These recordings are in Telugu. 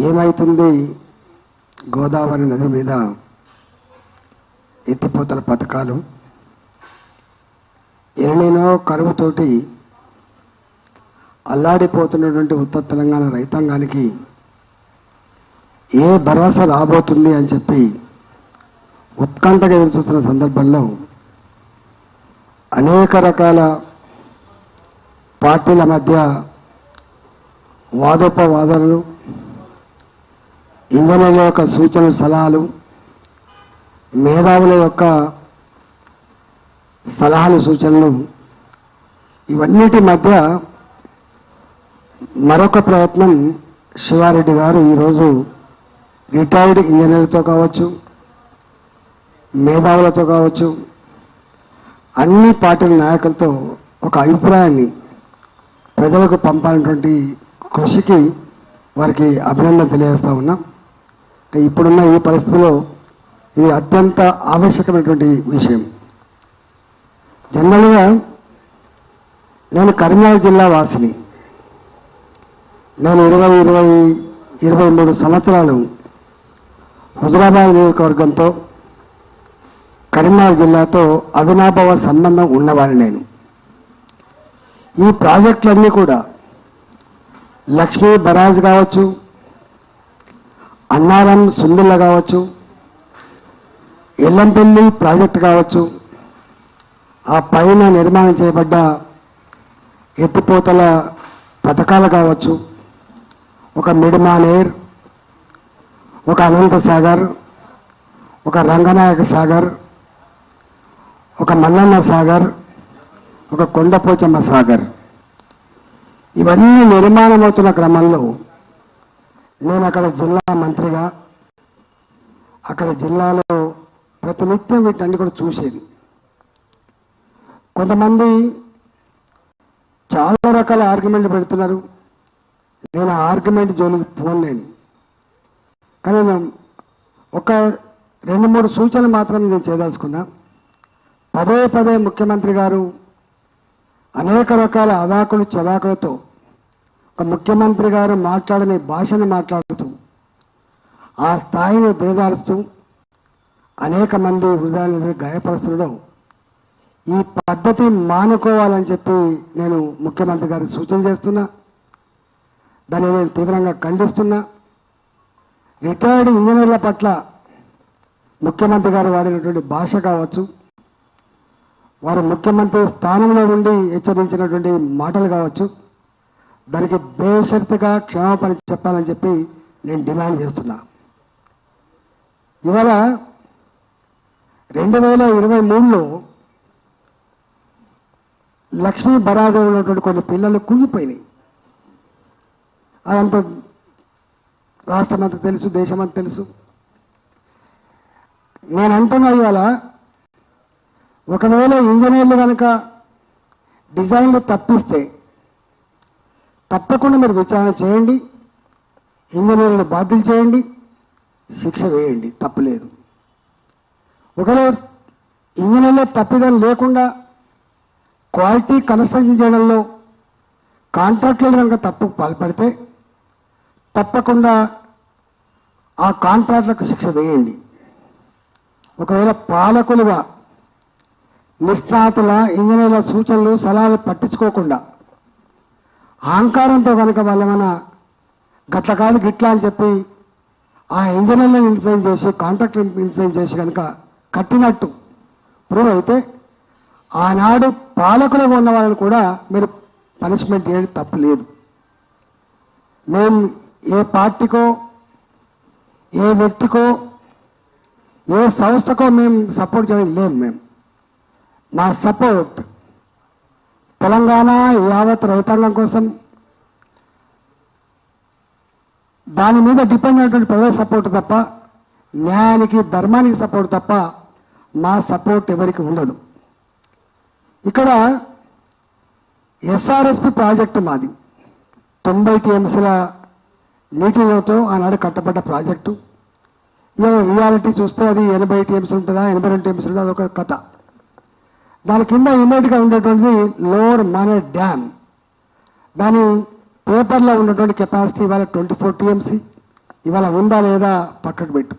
ఏమైతుంది గోదావరి నది మీద ఎత్తిపోతల పథకాలు ఎర్లీనో కరువుతోటి అల్లాడిపోతున్నటువంటి ఉత్తర తెలంగాణ రైతాంగానికి ఏ భరోసా రాబోతుంది అని చెప్పి ఉత్కంఠగా ఎదురుచూస్తున్న సందర్భంలో అనేక రకాల పార్టీల మధ్య వాదోపవాదాలు, ఇంజనీర్ల యొక్క సూచనలు, సలహాలు, మేధావుల యొక్క సలహాలు, సూచనలు, ఇవన్నిటి మధ్య మరొక ప్రయత్నం శివారెడ్డి గారు ఈరోజు రిటైర్డ్ ఇంజనీర్లతో కావచ్చు, మేధావులతో కావచ్చు, అన్ని పార్టీల నాయకులతో ఒక అభిప్రాయాన్ని ప్రజలకు పంపాలన్నటువంటి కృషికి వారికి అభినందన తెలియజేస్తా ఉన్నాం. ఇప్పుడున్న ఈ పరిస్థితిలో ఇది అత్యంత ఆవశ్యకమైనటువంటి విషయం. జనరల్గా నేను కరీంనగర్ జిల్లా వాసిని. నేను 23 సంవత్సరాలు హుజరాబాద్ నియోజకవర్గంతో కరీంనగర్ జిల్లాతో అవినాభావ సంబంధం ఉన్నవాడిని. నేను ఈ ప్రాజెక్టులన్నీ కూడా లక్ష్మీ బరాజ్ కావచ్చు, అన్నారం సుందిల్ల కావచ్చు, ఎల్లంపల్లి ప్రాజెక్టు కావచ్చు, ఆ పైన నిర్మాణం చేయబడ్డ ఎత్తిపోతల పథకాలు కావచ్చు, ఒక మిడ్మానేర్, ఒక అనంత సాగర్, ఒక రంగనాయక సాగర్, ఒక మల్లన్న సాగర్, ఒక కొండపోచమ్మ సాగర్, ఇవన్నీ నిర్మాణం అవుతున్న క్రమంలో నేను అక్కడ జిల్లా మంత్రిగా అక్కడ జిల్లాలో ప్రతినిత్యం వీటన్ని కూడా చూసేది. కొంతమంది చాలా రకాల ఆర్గ్యుమెంట్లు పెడుతున్నారు. నేను ఆ ఆర్గ్యుమెంట్ జోలికి పోలేను. కానీ ఒక 2-3 సూచనలు మాత్రం నేను చేయదలుచుకున్నా. పదే ముఖ్యమంత్రి గారు అనేక రకాల అవాకులు చవాకులతో ఒక ముఖ్యమంత్రి గారు మాట్లాడని భాషను మాట్లాడుతూ ఆ స్థాయిని దిగజారుస్తూ అనేక మంది హృదయాలను గాయపరుస్తుండడం, ఈ పద్ధతి మానుకోవాలని చెప్పి నేను ముఖ్యమంత్రి గారికి సూచన చేస్తున్నా. దాన్ని నేను తీవ్రంగా ఖండిస్తున్నా. రిటైర్డ్ ఇంజనీర్ల పట్ల ముఖ్యమంత్రి గారు వాడినటువంటి భాష కావచ్చు, వారు ముఖ్యమంత్రి స్థానంలో ఉండి హెచ్చరించినటువంటి మాటలు కావచ్చు, దానికి బేషరతుగా క్షమాపణ చెప్పాలని చెప్పి నేను డిమాండ్ చేస్తున్నా. ఇవాళ 2023లో లక్ష్మీ బరాజ్ ఉన్నటువంటి కొన్ని పిల్లలు కుంగిపోయినాయి. అదంతా రాష్ట్రమంతా తెలుసు, దేశమంతా తెలుసు. నేను అంటున్నా, ఇవాళ ఒకవేళ ఇంజనీర్లు కనుక డిజైన్లు తప్పిస్తే తప్పకుండా మీరు విచారణ చేయండి, ఇంజనీర్లను బాధ్యులు చేయండి, శిక్ష వేయండి, తప్పులేదు. ఒకవేళ ఇంజనీర్లు తప్పిదం లేకుండా క్వాలిటీ కన్స్ట్రక్షన్ చేయడంలో కాంట్రాక్టులు కనుక తప్పుకు పాల్పడితే తప్పకుండా ఆ కాంట్రాక్టులకు శిక్ష వేయండి. ఒకవేళ పాలకులుగా నిష్ణాతుల ఇంజనీర్ల సూచనలు, సలహాలు పట్టించుకోకుండా అహంకారంతో కనుక వాళ్ళేమైనా గట్ల కాదు గిట్లా అని చెప్పి ఆ ఇంజనీర్లను ఇన్ఫ్లుయెన్స్ చేసి, కాంట్రాక్టర్ ఇన్ఫ్లుయెన్స్ చేసి కనుక కట్టినట్టు ప్రూవ్ అయితే ఆనాడు పాలకులుగా ఉన్న వాళ్ళని కూడా మీరు పనిష్మెంట్ చేయడం తప్పు లేదు. మేము ఏ పార్టీకో, ఏ వ్యక్తికో, ఏ సంస్థకో మేము సపోర్ట్ చేయడం లేదు. మా సపోర్ట్ తెలంగాణ యావత్ రైతాంగం కోసం, దాని మీద డిపెండ్ అయినటువంటి ప్రజల సపోర్ట్ తప్ప, న్యాయానికి ధర్మానికి సపోర్ట్ తప్ప మా సపోర్ట్ ఎవరికి ఉండదు. ఇక్కడ ఎస్ఆర్ఎస్పి ప్రాజెక్టు మాది 90 టీఎంసీల నీటితో ఆనాడు కట్టబడ్డ ప్రాజెక్టు. ఇక రియాలిటీ చూస్తే అది 80 టీఎంసీ ఉంటుందా, 82 టీఎంసీ ఉంటుందా, అదొక కథ. దాని కింద ఇమ్మీడియట్గా ఉండేటువంటిది లోవర్ మానేర్ డ్యామ్. దాని పేపర్లో ఉన్నటువంటి కెపాసిటీ ఇవాళ 24 టీఎంసీ. ఇవాళ ఉందా లేదా పక్కకు పెట్టు.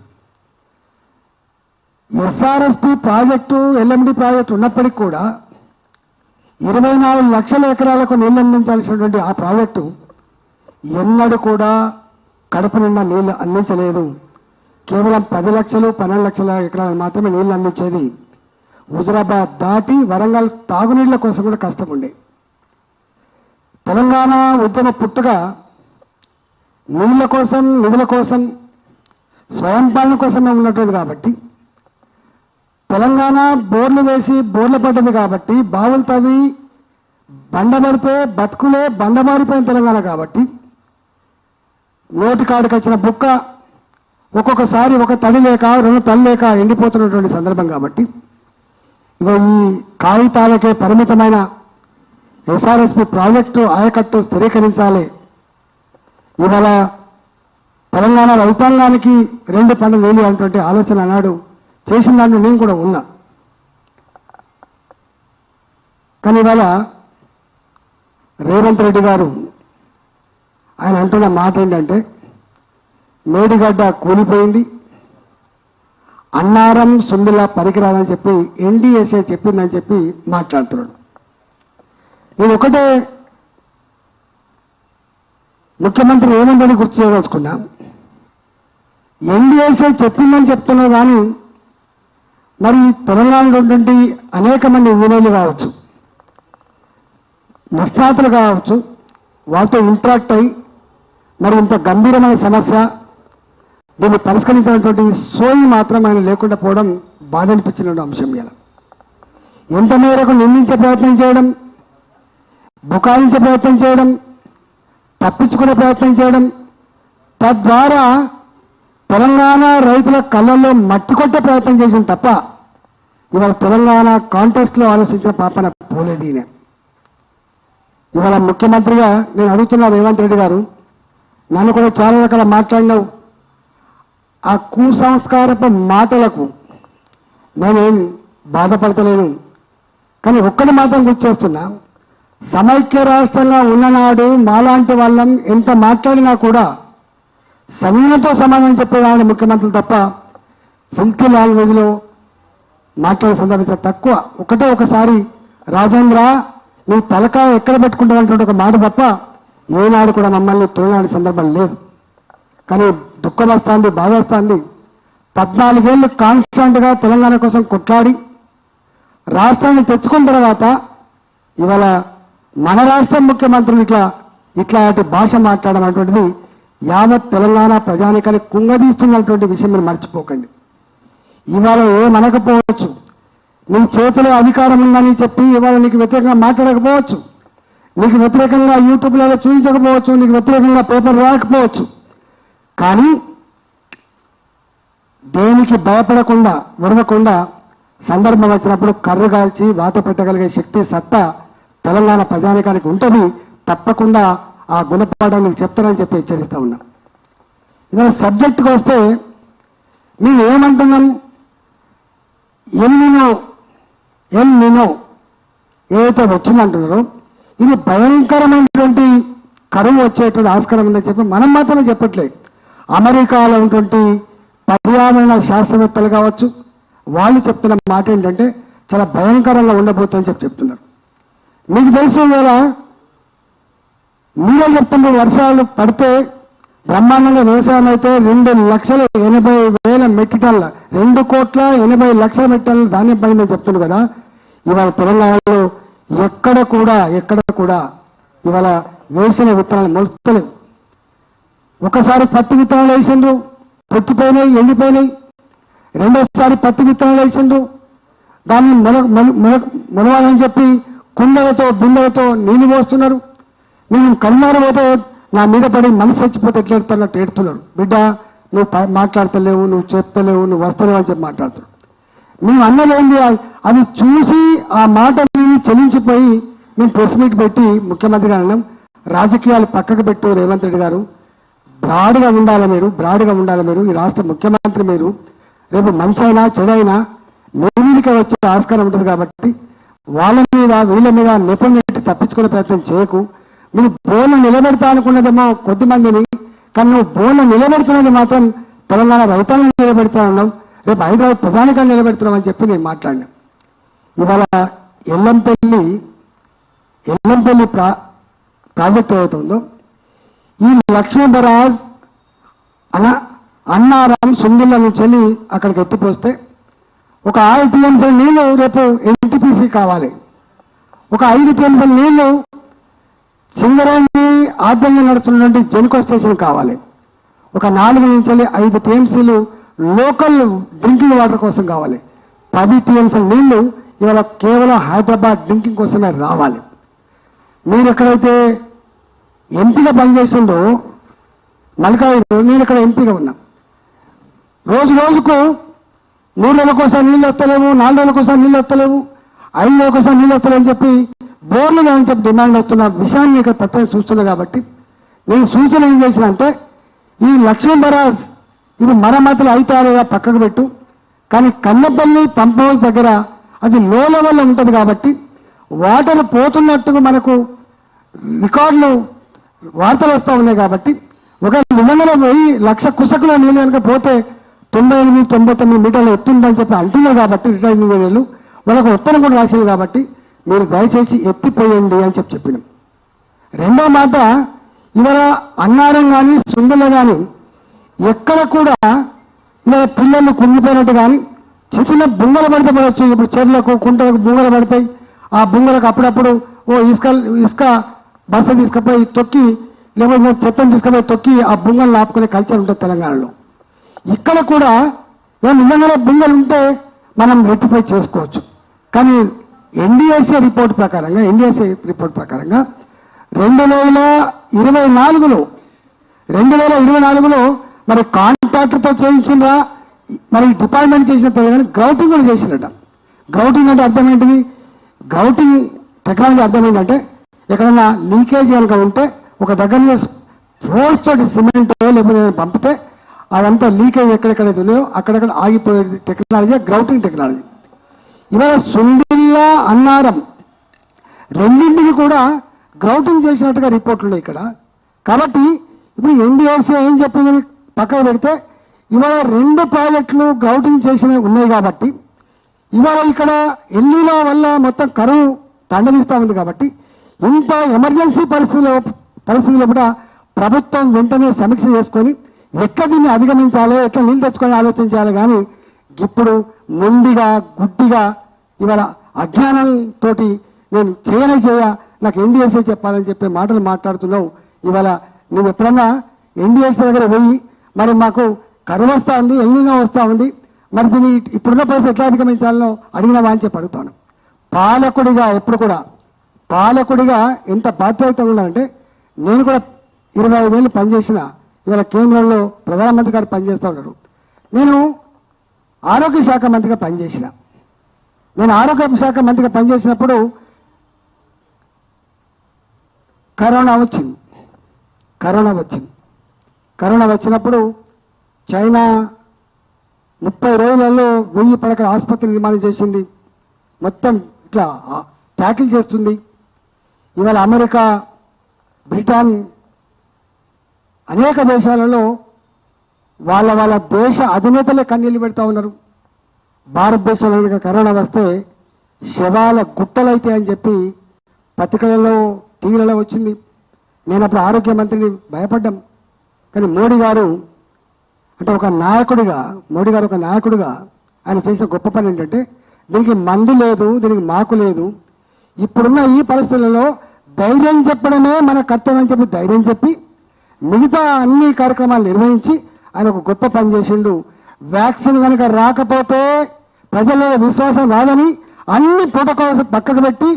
ఎస్ఆర్ఎస్పి ప్రాజెక్టు ఎల్ఎండి ప్రాజెక్టు ఉన్నప్పటికీ కూడా 24 లక్షల ఎకరాలకు నీళ్ళు అందించాల్సినటువంటి ఆ ప్రాజెక్టు ఎన్నడూ కూడా కడుపు నిండా నీళ్లు అందించలేదు. కేవలం 10 లక్షలు 12 లక్షల ఎకరాలు మాత్రమే నీళ్లు అందించేది. హుజరాబాద్ దాటి వరంగల్ తాగునీళ్ల కోసం కూడా కష్టం ఉండే. తెలంగాణ ఉద్యమ పుట్టుక నీళ్ల కోసం, నిధుల కోసం, స్వయం పాలన కోసమే ఉన్నటువంటి కాబట్టి, తెలంగాణ బోర్లు వేసి బోర్లు పడ్డది కాబట్టి, బావులు తవ్వి బండబడితే బతుకులే బండమారిపోయిన తెలంగాణ కాబట్టి, నోటికాడికి వచ్చిన బుక్క ఒక్కొక్కసారి ఒక తడి లేక 2 తడి లేక ఎండిపోతున్నటువంటి సందర్భం కాబట్టి, ఈ కాగితాలకే పరిమితమైన ఎస్ఆర్ఎస్పి ప్రాజెక్టు ఆయకట్టు స్థిరీకరించాలి. ఇవాళ తెలంగాణ రైతాంగానికి 2 పంటలు వేలు అనేటువంటి ఆలోచన అన్నాడు చేసిన దాంట్లో నేను కూడా ఉన్నా. కానీ ఇవాళ రేవంత్ రెడ్డి గారు ఆయన అంటున్న మాట ఏంటంటే, మేడిగడ్డ కూలిపోయింది, అన్నారం సుందిలా పనికిరాదని చెప్పి ఎన్డీఎస్ఏ చెప్పిందని చెప్పి మాట్లాడుతున్నాడు. నేను ఒకటే ముఖ్యమంత్రి ఏముందని గుర్తు చేయదలుచుకున్నా, ఎన్డీఎస్ఏ చెప్పిందని చెప్తున్నావు కానీ మరి తెలంగాణలో ఉన్నటువంటి అనేక మంది ఇంజనీర్లు కావచ్చు, నిష్ణాతులు కావచ్చు, వాళ్ళతో ఇంటరాక్ట్ అయ్యి మరి ఇంత గంభీరమైన సమస్య దీన్ని పరిష్కరించినటువంటి సోయి మాత్రం ఆయన లేకుండా పోవడం బాధ అనిపించిన అంశం. ఇలా ఎంత మేరకు నిందించే ప్రయత్నం చేయడం, బుకాయించే ప్రయత్నం చేయడం, తప్పించుకునే ప్రయత్నం చేయడం, తద్వారా తెలంగాణ రైతుల కళ్ళల్లో మట్టి కొట్టే ప్రయత్నం చేసింది తప్ప ఇవాళ తెలంగాణ కాంటెస్ట్లో ఆలోచించిన పాపన పోలేదు ఈయన. ఇవాళ ముఖ్యమంత్రిగా నేను అడుగుతున్నా రేవంత్ రెడ్డి గారు, నన్ను కూడా చాలా రకాల మాట్లాడినావు. ఆ కుసంస్కారపు మాటలకు నేనేం బాధపడతలేను. కానీ ఒక్కటి మాత్రం గుర్తు చేస్తున్నా, సమైక్య రాష్ట్రంగా ఉన్ననాడు మాలాంటి వాళ్ళం ఎంత మాట్లాడినా కూడా సమయంతో సమాధానం చెప్పేదాన్ని ముఖ్యమంత్రులు తప్ప ఫిల్కీ లాంగ్వేజ్లో మాట్లాడే సందర్భించ తక్కువ. ఒకసారి రాజేంద్ర నీ తలకాయ ఎక్కడ పెట్టుకుంటావంటే ఒక మాట తప్ప ఏనాడు కూడా మమ్మల్ని తోలాడే సందర్భం లేదు. కానీ దుఃఖం వస్తుంది, బాధ వస్తుంది. 14 ఏళ్ళు కాన్స్టాంట్గా తెలంగాణ కోసం కొట్లాడి రాష్ట్రాన్ని తెచ్చుకున్న తర్వాత ఇవాళ మన రాష్ట్ర ముఖ్యమంత్రులు ఇట్లాంటి భాష మాట్లాడడం అటువంటిది యావత్ తెలంగాణ ప్రజానికాన్ని కుంగదీస్తున్నటువంటి విషయం మీరు మర్చిపోకండి. ఇవాళ ఏమనకపోవచ్చు, నీ చేతిలో అధికారం ఉందని చెప్పి ఇవాళ నీకు వ్యతిరేకంగా మాట్లాడకపోవచ్చు, నీకు వ్యతిరేకంగా యూట్యూబ్లలో చూపించకపోవచ్చు, నీకు వ్యతిరేకంగా పేపర్ రాకపోవచ్చు. కానీ దేనికి భయపడకుండా విడవకుండా సందర్భం వచ్చినప్పుడు కర్రు కాల్చి వాత పెట్టగలిగే శక్తి సత్తా తెలంగాణ ప్రజానికానికి ఉంటుంది. తప్పకుండా ఆ గుణపాఠం నీకు చెప్తానని చెప్పి హెచ్చరిస్తా ఉన్నా. ఇవాళ సబ్జెక్టుకు వస్తే మేము ఏమంటున్నాం, ఎల్నినో ఏదైతే వచ్చిందంటున్నారో ఇది భయంకరమైనటువంటి కరువు వచ్చేటువంటి ఆస్కారం ఉందని చెప్పి మనం మాత్రమే చెప్పట్లేదు. అమెరికాలో ఉన్నటువంటి పర్యావరణ శాస్త్రవేత్తలు కావచ్చు, వాళ్ళు చెప్తున్న మాట ఏంటంటే చాలా భయంకరంగా ఉండబోతుందని చెప్తున్నారు. మీకు తెలుసు కదా, మీరే చెప్తున్నారు వర్షాలు పడితే బ్రహ్మాండంగా వ్యవసాయం అయితే 2,80,000 మెట్రిక్ టన్నుల 2,80,00,000 మెట్రిక్ టన్నుల ధాన్యం పడిందని చెప్తున్నారు కదా. ఇవాళ తెలంగాణలో ఎక్కడ కూడా ఇవాళ వేసిన విత్తనాలు మొలుస్తలేవు. ఒకసారి పత్తి విత్తనాలు వేసిండ్రు, పొట్టిపోయినాయి, ఎండిపోయినాయి. రెండోసారి పత్తి విత్తనాలు వేసిండ్రు, దాన్ని మొలవాలని చెప్పి కుండలతో బిందెలతో నీళ్లు పోస్తున్నారు. నేను కన్నారు పోతే నా మీద పడి మనసు చచ్చిపోతే ఎట్లా ఎడుతున్నట్టు ఏడుతున్నారు. బిడ్డ నువ్వు మాట్లాడతలేవు, నువ్వు చెప్తలేవు, నువ్వు వస్తలేవు అని చెప్పి మాట్లాడుతున్నావు. మేము అన్నదేంటి, అది చూసి ఆ మాట చెల్లించిపోయి మేము ప్రెస్ మీట్ పెట్టి ముఖ్యమంత్రి గారు అన్నాం, రాజకీయాలు పక్కకు పెట్టు రేవంత్ రెడ్డి గారు, బ్రాడ్గా ఉండాలి మీరు, ఈ రాష్ట్ర ముఖ్యమంత్రి మీరు. రేపు మంచైనా చెడైనా నేరుగా వచ్చే ఆస్కారం ఉంటుంది కాబట్టి వాళ్ళ మీద వీళ్ళ మీద నెపం పెట్టి తప్పించుకునే ప్రయత్నం చేయకు. మీరు బోర్లు నిలబెడతా అనుకున్నదేమో కొద్దిమందిని, కానీ నువ్వు బోర్లు నిలబెడుతున్నది మాత్రం తెలంగాణ రైతాంగం నిలబెడతా ఉన్నావు, రేపు హైదరాబాద్ ప్రధానికంగా నిలబెడుతున్నావు అని చెప్పి నేను మాట్లాడినా. ఇవాళ ఎల్లంపల్లి ప్రాజెక్ట్ ఏదైతుందో ఈ లక్ష్మీ బరాజ్ అన్నారం సుందిళ్ళ నుంచి వెళ్ళి అక్కడికి ఎత్తిపోస్తే ఒక 6 టీఎంసీల నీళ్లు రేపు ఎన్టీపీసీ కావాలి, ఒక 5 టీఎంసీల నీళ్లు సింగరేణి ఆద్యంగా నడుస్తున్నటువంటి జెన్కో స్టేషన్ కావాలి, ఒక 4 నుంచి 5 టీఎంసీలు లోకల్ డ్రింకింగ్ వాటర్ కోసం కావాలి, 10 టీఎంసీల నీళ్లు ఇవాళ కేవలం హైదరాబాద్ డ్రింకింగ్ కోసమే రావాలి. మీరు ఎక్కడైతే ఎంపీగా పనిచేస్తుందో మల్కాజ్గిరిలో, నేను ఇక్కడ ఎంపీగా ఉన్నా, రోజు రోజుకు 3 రోజులకోసారి నీళ్ళు వస్తలేవు, 4 రోజులకోసారి నీళ్ళు వస్తలేవు, 5 రోజులకోసారి నీళ్ళు వస్తలేవు అని చెప్పి బోర్లు అని చెప్పి డిమాండ్ వస్తున్న విషయాన్ని ఇక్కడ ప్రత్యేక చూస్తున్నా. కాబట్టి నేను సూచన ఏం చేసిన అంటే ఈ లక్ష్మీ బరాజ్ ఇది మరమ్మతులు అయితే లేదా పక్కకు పెట్టు, కానీ కన్నపల్లి పంప్ హౌస్ దగ్గర అది లో లెవెల్లో ఉంటుంది కాబట్టి వాటర్ పోతున్నట్టుగా మనకు రికార్డులు వార్తలు వస్తూ ఉన్నాయి. కాబట్టి ఒక నిబంధన 1,00,000 కుసకుల నీళ్ళు కనుక పోతే 98-99 మీటర్లు ఎత్తుందని చెప్పి అంటున్నారు. కాబట్టి రిటైర్డ్ ఇంజనీర్లు వాళ్ళకు ఉత్తరం కూడా రాసింది. కాబట్టి మీరు దయచేసి ఎత్తిపోయండి అని చెప్పినాం. రెండో మాట, ఇవాళ అన్నారం కానీ సుందల కానీ ఎక్కడ కూడా ఇవాళ పిల్లలు కుంగిపోయినట్టు కానీ చిన్న బుంగలు పడితే పడవచ్చు. ఇప్పుడు చెర్లకు కుంటలకు బుంగలు పడతాయి. ఆ బుంగలకు అప్పుడప్పుడు ఇసుక బస్సు తీసుకుపోయి తొక్కి, లేకపోతే చెత్తను తీసుకుపోయి తొక్కి ఆ బుంగలు ఆపుకునే కల్చర్ ఉంటుంది తెలంగాణలో. ఇక్కడ కూడా నిజంగానే బుంగలు ఉంటే మనం రెక్టిఫై చేసుకోవచ్చు. కానీ ఎన్డీఎస్ఏ రిపోర్ట్ ప్రకారంగా 2024లో మరి కాంట్రాక్టర్తో చేయించిందా, మరి డిపార్ట్మెంట్ చేసిన కానీ గ్రౌటింగ్ కూడా చేసినట్ట. గ్రౌటింగ్ అంటే అర్థం ఏంటిది? గ్రౌటింగ్ టెక్నాలజీ అర్థం ఏంటంటే ఎక్కడన్నా లీకేజ్ కనుక ఉంటే ఒక దగ్గర ఫోర్స్ తోటి సిమెంట్ లేకపోతే పంపితే అదంతా లీకేజ్ ఎక్కడెక్కడైతే ఉన్నాయో అక్కడక్కడ ఆగిపోయేది టెక్నాలజీ గ్రౌటింగ్ టెక్నాలజీ. ఇవాళ సుందిల్ల అన్నారం రెండింటికి కూడా గ్రౌటింగ్ చేసినట్టుగా రిపోర్ట్లు ఉన్నాయి ఇక్కడ. కాబట్టి ఇప్పుడు ఎన్డీఎస్ఏ ఏం చెప్పిందని పక్కన పెడితే ఇవాళ 2 ప్రాజెక్టులు గ్రౌటింగ్ చేసినవి ఉన్నాయి. కాబట్టి ఇవాళ ఇక్కడ ఎల్లీలో వల్ల మొత్తం కరువు తండనిస్తూ ఉంది. కాబట్టి ఇంత ఎమర్జెన్సీ పరిస్థితుల్లో కూడా ప్రభుత్వం వెంటనే సమీక్ష చేసుకొని ఎట్లా దీన్ని అధిగమించాలి, ఎట్లా నీళ్ళు తెచ్చుకొని ఆలోచించాలి. కానీ ఇప్పుడు ముందుగా గుడ్డిగా ఇవాళ అజ్ఞానంతో నేను చేయ నాకు ఎన్డీఎస్ఏ చెప్పాలని చెప్పే మాటలు మాట్లాడుతున్నావు. ఇవాళ నువ్వు ఎప్పుడన్నా ఎన్డీఎస్ఏ దగ్గర పోయి మరి మాకు కరువు వస్తూ ఉంది, ఎల్లినో వస్తూ ఉంది, మరి దీన్ని ఇప్పుడున్న పరిస్థితి ఎట్లా అధిగమించాలనో అడిగినావా అని చెప్పి అడుగుతాను. పాలకుడిగా ఎప్పుడు కూడా పాలకుడిగా ఎంత బాధ్యత ఉండాలంటే, నేను కూడా 25 ఏళ్ళు పనిచేసిన, ఇవాళ కేంద్రంలో ప్రధానమంత్రి గారు పనిచేస్తూ ఉన్నారు. నేను ఆరోగ్య శాఖ మంత్రిగా పనిచేసిన. నేను ఆరోగ్య శాఖ మంత్రిగా పనిచేసినప్పుడు కరోనా వచ్చినప్పుడు చైనా 30 రోజులలో 1000 పడకల ఆసుపత్రి నిర్మాణం చేసింది. మొత్తం ఇట్లా ట్యాకిల్ చేస్తుంది. ఇవాళ అమెరికా, బ్రిటన్ అనేక దేశాలలో వాళ్ళ దేశ అధినేతలే కన్నీళ్ళు పెడతా ఉన్నారు. భారతదేశంలో కరోనా వస్తే శవాల గుట్టలైతే అని చెప్పి పత్రికలలో, టీవీలలో వచ్చింది. నేను అప్పుడు ఆరోగ్య మంత్రిని భయపడ్డాం. కానీ మోడీ గారు ఒక నాయకుడిగా ఆయన చేసిన గొప్ప పని ఏంటంటే, దీనికి మందు లేదు, దీనికి మాకు లేదు, ఇప్పుడున్న ఈ పరిస్థితులలో ధైర్యం చెప్పడమే మన కర్తవ్యం అని చెప్పి ధైర్యం చెప్పి మిగతా అన్ని కార్యక్రమాలు నిర్వహించి ఆయన ఒక గొప్ప పని చేసిండు. వ్యాక్సిన్ కనుక రాకపోతే ప్రజల విశ్వాసం రాదని అన్ని ప్రోటోకాల్స్ పక్కకు పెట్టి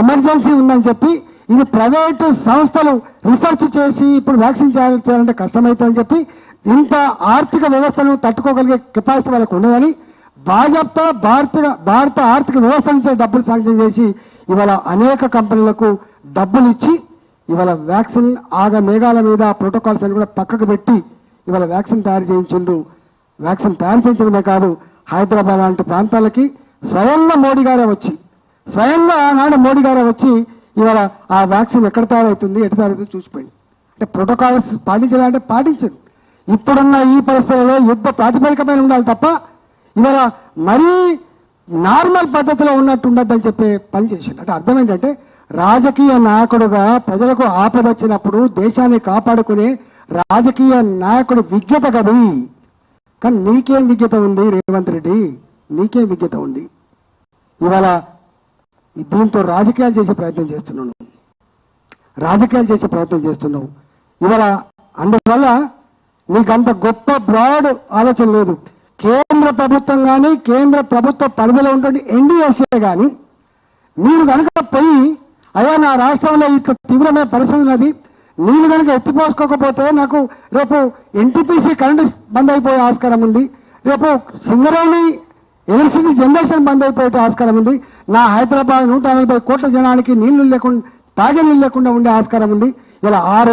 ఎమర్జెన్సీ ఉందని చెప్పి ఇది ప్రైవేటు సంస్థలు రీసెర్చ్ చేసి ఇప్పుడు వ్యాక్సిన్ చేయాలంటే కష్టమవుతుందని చెప్పి ఇంత ఆర్థిక వ్యవస్థను తట్టుకోగలిగే కెపాసిటీ వాళ్ళకు ఉండదని భాజపా భారత ఆర్థిక వ్యవస్థ నుంచి డబ్బులు శాంక్షన్ చేసి ఇవాళ అనేక కంపెనీలకు డబ్బులు ఇచ్చి ఇవాళ వ్యాక్సిన్ మేఘాల మీద ప్రోటోకాల్స్ అని కూడా పక్కకు పెట్టి ఇవాళ వ్యాక్సిన్ తయారు చేయించిండు. వ్యాక్సిన్ తయారు చేయించడమే కాదు, హైదరాబాద్ లాంటి ప్రాంతాలకి స్వయంగా ఆనాడు మోడీ గారే వచ్చి ఇవాళ ఆ వ్యాక్సిన్ ఎక్కడ తయారవుతుంది, ఎట్లా తయారవుతుంది చూసిపోయింది. అంటే ప్రోటోకాల్స్ పాటించాలంటే పాటించదు. ఇప్పుడున్న ఈ పరిస్థితుల్లో యుద్ధ ప్రాతిపదికమైన ఉండాలి తప్ప ఇవాళ మరీ నార్మల్ పద్ధతిలో ఉన్నట్టు ఉండద్దని చెప్పే పని చేసింది. అంటే అర్థం ఏంటంటే రాజకీయ నాయకుడుగా ప్రజలకు ఆపద వచ్చినప్పుడు దేశాన్ని కాపాడుకునే రాజకీయ నాయకుడు విజ్ఞత కది. కానీ నీకేం విజ్ఞత ఉంది రేవంత్ రెడ్డి? నీకేం విజ్ఞత ఉంది? ఇవాళ దీంతో రాజకీయాలు చేసే ప్రయత్నం చేస్తున్నావు, రాజకీయాలు చేసే ప్రయత్నం చేస్తున్నావు ఇవాళ. అందువల్ల నీకంత గొప్ప బ్రాడ్ ఆలోచన లేదు. కేంద్ర ప్రభుత్వం కానీ కేంద్ర ప్రభుత్వ పరిధిలో ఉంటుంది ఎన్డీఎస్ఏ కానీ మీరు కనుక పోయి అయ్యా నా రాష్ట్రంలో ఇట్లా తీవ్రమైన పరిస్థితి ఉన్నది, నీళ్ళు కనుక ఎత్తిపోసుకోకపోతే నాకు రేపు ఎన్టీపీసీ కరెంటు బంద్ అయిపోయే ఆస్కారం ఉంది, రేపు సింగరేణి ఎలక్ట్రిసిటీ జనరేషన్ బంద్ అయిపోయే ఆస్కారం ఉంది, నా హైదరాబాద్ 140 కోట్ల జనానికి నీళ్లు లేకుండా తాగే నీళ్ళు లేకుండా ఉండే ఆస్కారం ఉంది, ఇలా 6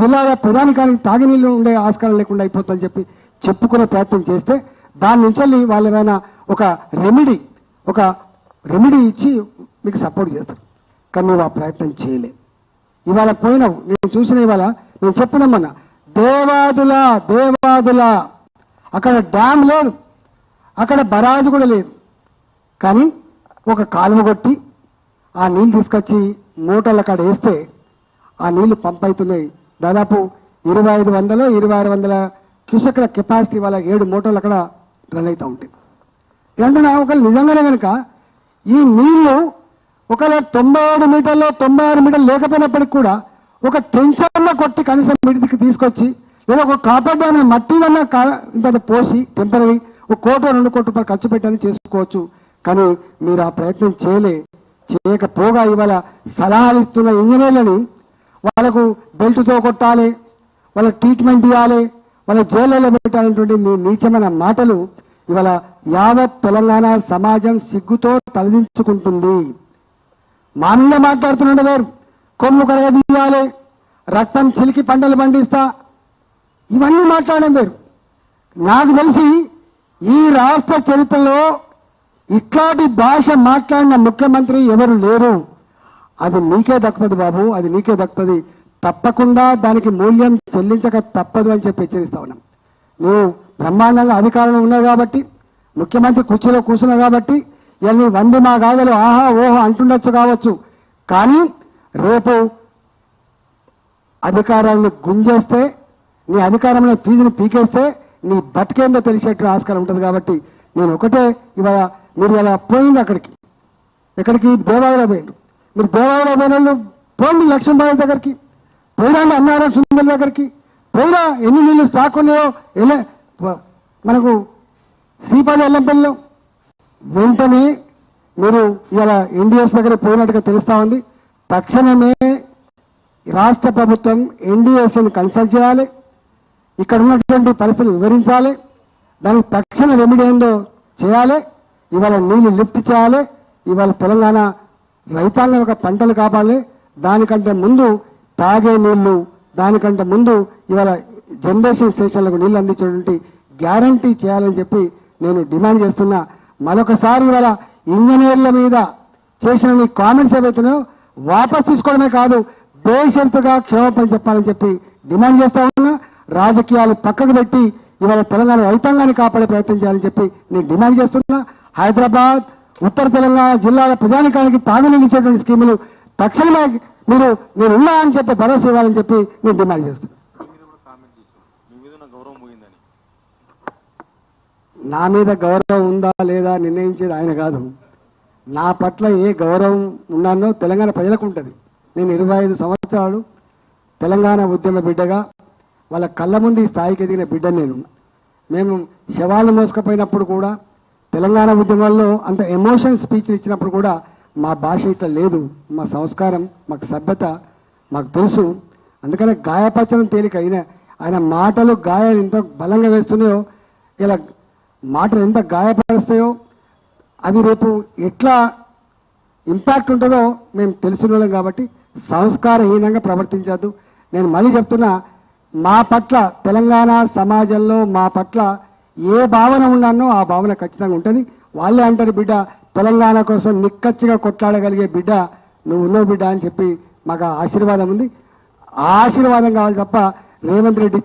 జిల్లాల ప్రధానికానికి తాగే నీళ్లు ఉండే ఆస్కారం లేకుండా అయిపోతుందని చెప్పి చెప్పుకునే ప్రయత్నం చేస్తే దాని నుంచి వాళ్ళు ఏమైనా ఒక రెమెడీ ఇచ్చి మీకు సపోర్ట్ చేస్తారు. కానీ నువ్వు ఆ ప్రయత్నం చేయలే. ఇవాళ పోయినావు, నేను చూసిన ఇవాళ నేను చెప్పినామన్నా దేవాదుల అక్కడ డ్యామ్ లేదు, అక్కడ బరాజు కూడా లేదు, కానీ ఒక కాలువ కొట్టి ఆ నీళ్ళు తీసుకొచ్చి మోటార్లు అక్కడ వేస్తే ఆ నీళ్లు పంప్ అవుతున్నాయి. దాదాపు 2500-2600 క్యూసెక్ల కెపాసిటీ వాళ్ళ 7 మోటార్లు అక్కడ రన్ అవుతూ ఉంటాయి. ఏంటంటే ఒకళ్ళు నిజంగానే కనుక ఈ నీళ్లు ఒకవేళ 97 మీటర్లు 96 మీటర్లు లేకపోయినప్పటికి కూడా ఒక టెన్షన్లో కొట్టి కనీసం మీటికి తీసుకొచ్చి లేదా ఒక కాపర్ డ్యామ్ మట్టిదన్నా ఇంత పోసి టెంపరీ 1 కోటి 2 కోట్ల రూపాయలు ఖర్చు పెట్టని చేసుకోవచ్చు. కానీ మీరు ఆ ప్రయత్నం చేయకపోగా ఇవాళ సలహాలు ఇస్తున్న ఇంజనీర్లని వాళ్ళకు బెల్ట్తో కొట్టాలి, వాళ్ళకి ట్రీట్మెంట్ ఇవ్వాలి, వాళ్ళ జైళ్ళలో పెట్టాలనేటువంటి మీ నీచమైన మాటలు ఇవాళ యావత్ తెలంగాణ సమాజం సిగ్గుతో తలదించుకుంటుంది. మా మీద మాట్లాడుతున్నాడు వేరు, కొమ్ము కరగదీయాలి, రక్తం చిలికి పంటలు పండిస్తా, ఇవన్నీ మాట్లాడడం వేరు. నాకు తెలిసి ఈ రాష్ట్ర చరిత్రలో ఇట్లాంటి భాష మాట్లాడిన ముఖ్యమంత్రి ఎవరు లేరు. అది నీకే దక్కుతుంది బాబు, అది నీకే దక్కుతుంది. తప్పకుండా దానికి మూల్యం చెల్లించక తప్పదు అని చెప్పి హెచ్చరిస్తా ఉన్నాం. నువ్వు బ్రహ్మాండంగా అధికారంలో ఉన్నావు కాబట్టి, ముఖ్యమంత్రి కుర్చీలో కూర్చున్నావు కాబట్టి ఇవన్నీ 100 మా గాథలు ఆహా ఓహో అంటుండొచ్చు కావచ్చు. కానీ రేపు అధికారాన్ని గుంజేస్తే, నీ అధికారంలో ఫీజును పీకేస్తే నీ బతికేందో తెలిసేట్టు ఆస్కారం ఉంటుంది. కాబట్టి నేను ఒకటే ఇవాళ మీరు ఇలా పోయింది ఎక్కడికి దేవాలయంలో పోయిండు. మీరు దేవాలయంలో పోయిన వాళ్ళు పోండి, లక్ష్మీబాయి దగ్గరికి పోయినా, అన్నారం సుందర్ దగ్గరికి పోయినా, ఎన్ని నీళ్ళు స్టాక్ ఉన్నాయో మనకు శ్రీపాద ఎల్లంపల్లిలో వెంటనే మీరు ఇలా ఎన్డీఎస్ దగ్గర పోయినట్టుగా తెలుస్తూ ఉంది. తక్షణమే రాష్ట్ర ప్రభుత్వం ఎన్డీఎస్ని కన్సల్ట్ చేయాలి, ఇక్కడ ఉన్నటువంటి పరిస్థితులు వివరించాలి, దానికి తక్షణ రెమెడీ ఏందో చేయాలి. ఇవాళ నీళ్లు లిఫ్ట్ చేయాలి, ఇవాళ తెలంగాణ రైతాంగం యొక్క పంటలు కాపాడాలి. దానికంటే ముందు తాగే నీళ్లు, దానికంటే ముందు ఇవాళ జనరేషన్ స్టేషన్లకు నీళ్లు అందించేటువంటి గ్యారంటీ చేయాలని చెప్పి నేను డిమాండ్ చేస్తున్నా. మరొకసారి ఇవాళ ఇంజనీర్ల మీద చేసిన నీ కామెంట్స్ ఏవైతున్నాయో వాపస్ తీసుకోవడమే కాదు, బేషరతుగా క్షమాపణ చెప్పాలని చెప్పి డిమాండ్ చేస్తా ఉన్నా. రాజకీయాలు పక్కకు పెట్టి ఇవాళ తెలంగాణ రైతాంగాన్ని కాపాడే ప్రయత్నం చేయాలని చెప్పి నేను డిమాండ్ చేస్తున్నా. హైదరాబాద్, ఉత్తర తెలంగాణ జిల్లాల ప్రజానికానికి తాగునీళ్ళు ఇచ్చేటువంటి స్కీములు తక్షణమే నేను ఉన్నా అని చెప్పి భరోసా ఇవ్వాలని చెప్పి నేను డిమాండ్ చేస్తున్నాను. నా మీద గౌరవం ఉందా లేదా నిర్ణయించేది ఆయన కాదు. నా పట్ల ఏ గౌరవం ఉన్నానో తెలంగాణ ప్రజలకు ఉంటుంది. నేను 25 సంవత్సరాలు తెలంగాణ ఉద్యమ బిడ్డగా వాళ్ళ కళ్ళ ముందు ఈ స్థాయికి ఎదిగిన బిడ్డ నేను. మేము శవాలు మోసుకపోయినప్పుడు కూడా, తెలంగాణ ఉద్యమాల్లో అంత ఎమోషన్ స్పీచ్లు ఇచ్చినప్పుడు కూడా మా భాష ఇట్లా లేదు. మా సంస్కారం, మాకు సభ్యత మాకు తెలుసు. అందుకనే గాయపరచడం తేలిక. ఆయన మాటలు గాయాలు ఎంత బలంగా వేస్తున్నాయో, ఇలా మాటలు ఎంత గాయపరుస్తాయో అవి రేపు ఎట్లా ఇంపాక్ట్ ఉంటుందో మేము తెలుసుకున్నాం. కాబట్టి సంస్కారహీనంగా ప్రవర్తించద్దు. నేను మళ్ళీ చెప్తున్నా, మా పట్ల తెలంగాణ సమాజంలో మా పట్ల ఏ భావన ఉన్నానో ఆ భావన ఖచ్చితంగా ఉంటుంది. వాళ్ళే అంటారు, బిడ్డ తెలంగాణ కోసం నిక్కచ్చిగా కొట్లాడగలిగే బిడ్డ నువ్వు ఉన్నావు బిడ్డ అని చెప్పి మాకు ఆశీర్వాదం ఉంది. ఆశీర్వాదం కావాలి తప్ప రేవంత్ రెడ్డి